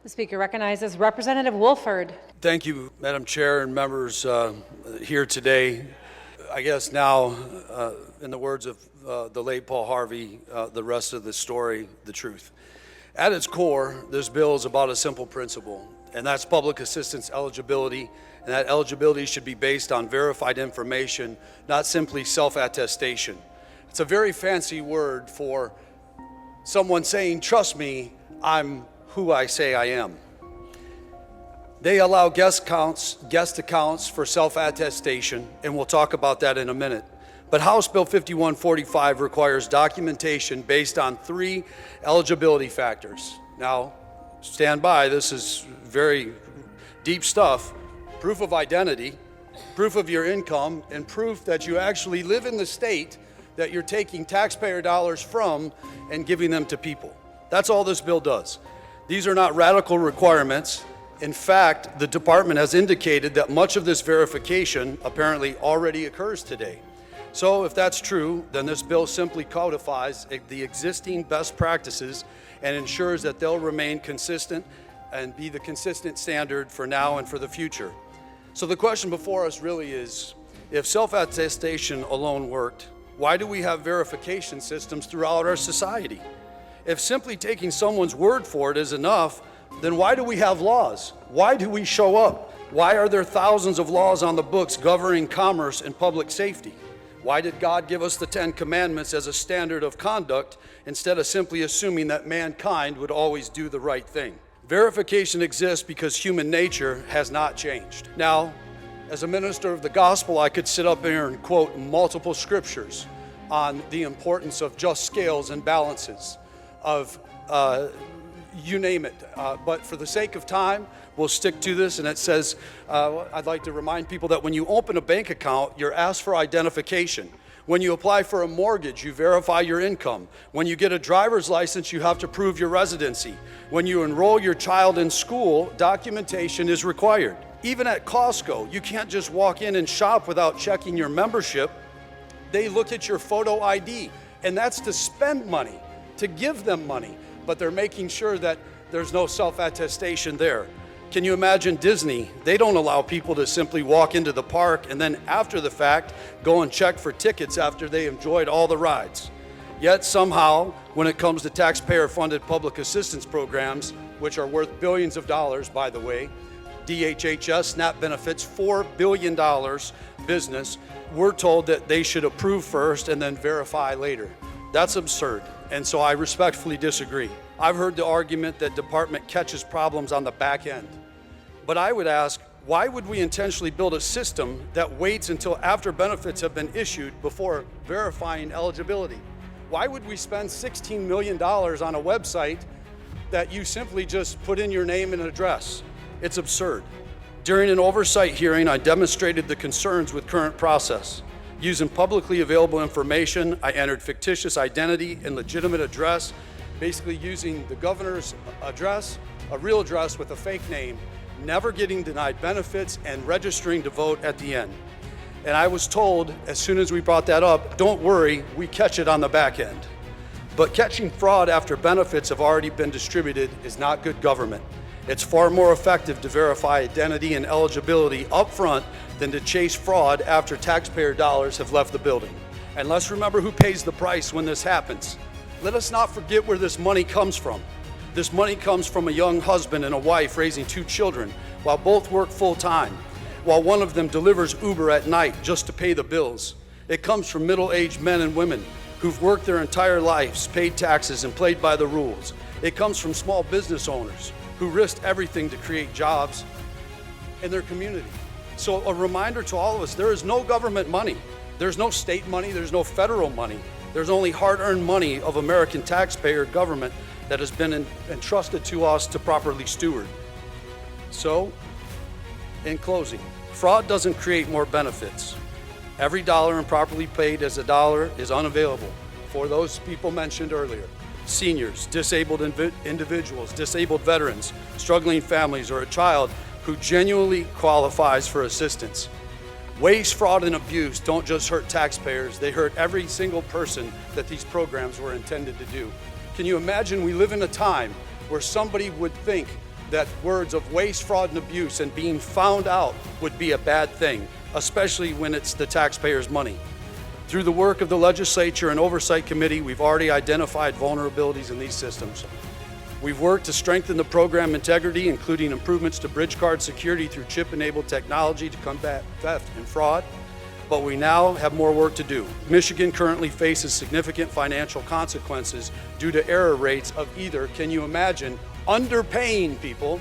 The Speaker recognizes Representative Woolford. Thank you, Madam Chair and members here today. I guess now, in the words of the late Paul Harvey, the rest of the story, the truth. At its core, this bill is about a simple principle, and that's public assistance eligibility, and that eligibility should be based on verified information, not simply self-attestation. It's a very fancy word for someone saying, trust me, I'm who I say I am. They allow guest accounts for self-attestation, and we'll talk about that in a minute. But House Bill 5145 requires documentation based on 3 eligibility factors. Now, stand by, this is very deep stuff. Proof of identity, proof of your income, and proof that you actually live in the state that you're taking taxpayer dollars from and giving them to people. That's all this bill does. These are not radical requirements. In fact, the department has indicated that much of this verification apparently already occurs today. So if that's true, then this bill simply codifies the existing best practices and ensures that they'll remain consistent and be the consistent standard for now and for the future. So the question before us really is, if self-attestation alone worked, why do we have verification systems throughout our society? If simply taking someone's word for it is enough, then why do we have laws? Why do we show up? Why are there thousands of laws on the books governing commerce and public safety? Why did God give us the 10 Commandments as a standard of conduct instead of simply assuming that mankind would always do the right thing? Verification exists because human nature has not changed. Now, as a minister of the gospel, I could sit up here and quote multiple scriptures on the importance of just scales and balances, of you name it. But for the sake of time, we'll stick to this. And it says, I'd like to remind people that when you open a bank account, you're asked for identification. When you apply for a mortgage, you verify your income. When you get a driver's license, you have to prove your residency. When you enroll your child in school, documentation is required. Even at Costco, you can't just walk in and shop without checking your membership. They look at your photo ID, and that's to spend money, to give them money, but they're making sure that there's no self-attestation there. Can you imagine Disney? They don't allow people to simply walk into the park and then after the fact, go and check for tickets after they enjoyed all the rides. Yet somehow, when it comes to taxpayer-funded public assistance programs, which are worth billions of dollars, by the way, DHHS, SNAP benefits, $4 billion business, we're told that they should approve first and then verify later. That's absurd. And so I respectfully disagree. I've heard the argument that department catches problems on the back end. But I would ask, why would we intentionally build a system that waits until after benefits have been issued before verifying eligibility? Why would we spend $16 million on a website that you simply just put in your name and address? It's absurd. During an oversight hearing, I demonstrated the concerns with current process. Using publicly available information, I entered fictitious identity and legitimate address, basically using the governor's address, a real address with a fake name, never getting denied benefits, and registering to vote at the end. And I was told, as soon as we brought that up, don't worry, we catch it on the back end. But catching fraud after benefits have already been distributed is not good government. It's far more effective to verify identity and eligibility up front than to chase fraud after taxpayer dollars have left the building. And let's remember who pays the price when this happens. Let us not forget where this money comes from. This money comes from a young husband and a wife raising 2 children while both work full-time, while one of them delivers Uber at night just to pay the bills. It comes from middle-aged men and women who've worked their entire lives, paid taxes, and played by the rules. It comes from small business owners who risked everything to create jobs in their community. So a reminder to all of us, there is no government money. There's no state money, there's no federal money. There's only hard-earned money of American taxpayer government that has been entrusted to us to properly steward. So, in closing, fraud doesn't create more benefits. Every dollar improperly paid as a dollar is unavailable for those people mentioned earlier. Seniors, disabled individuals, disabled veterans, struggling families, or a child who genuinely qualifies for assistance. Waste, fraud, and abuse don't just hurt taxpayers, they hurt every single person that these programs were intended to do. Can you imagine we live in a time where somebody would think that words of waste, fraud, and abuse and being found out would be a bad thing, especially when it's the taxpayers' money. Through the work of the legislature and oversight committee, we've already identified vulnerabilities in these systems. We've worked to strengthen the program integrity, including improvements to bridge card security through chip-enabled technology to combat theft and fraud, but we now have more work to do. Michigan currently faces significant financial consequences due to error rates of either, can you imagine, underpaying people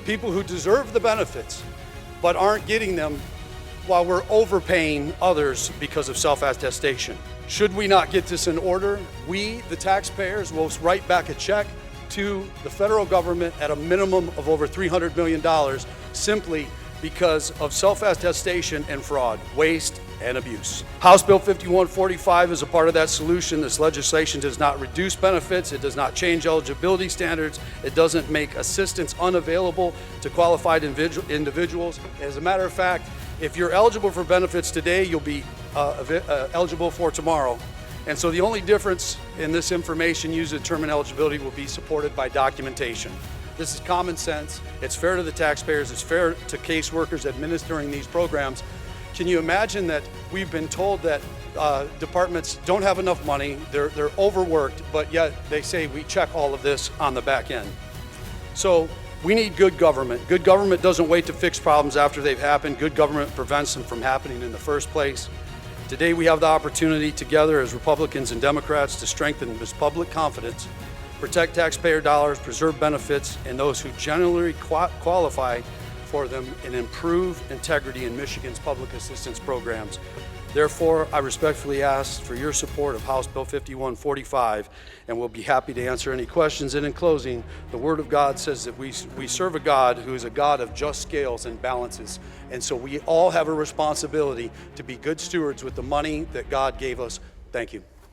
who deserve the benefits, but aren't getting them, while we're overpaying others because of self-attestation. Should we not get this in order, we, the taxpayers, will write back a check to the federal government at a minimum of over $300 million simply because of self-attestation and fraud, waste, and abuse. House Bill 5145 is a part of that solution. This legislation does not reduce benefits, it does not change eligibility standards, it doesn't make assistance unavailable to qualified individuals. As a matter of fact, if you're eligible for benefits today, you'll be eligible for tomorrow. And so the only difference in this information used to determine eligibility will be supported by documentation. This is common sense, it's fair to the taxpayers, it's fair to caseworkers administering these programs. Can you imagine that we've been told that departments don't have enough money, they're overworked, but yet they say we check all of this on the back end. So we need good government. Good government doesn't wait to fix problems after they've happened. Good government prevents them from happening in the first place. Today we have the opportunity together as Republicans and Democrats to strengthen this public confidence, protect taxpayer dollars, preserve benefits, and those who generally qualify for them, and improve integrity in Michigan's public assistance programs. Therefore, I respectfully ask for your support of House Bill 5145, and we'll be happy to answer any questions. And in closing, the Word of God says that we serve a God who is a God of just scales and balances. And so we all have a responsibility to be good stewards with the money that God gave us. Thank you.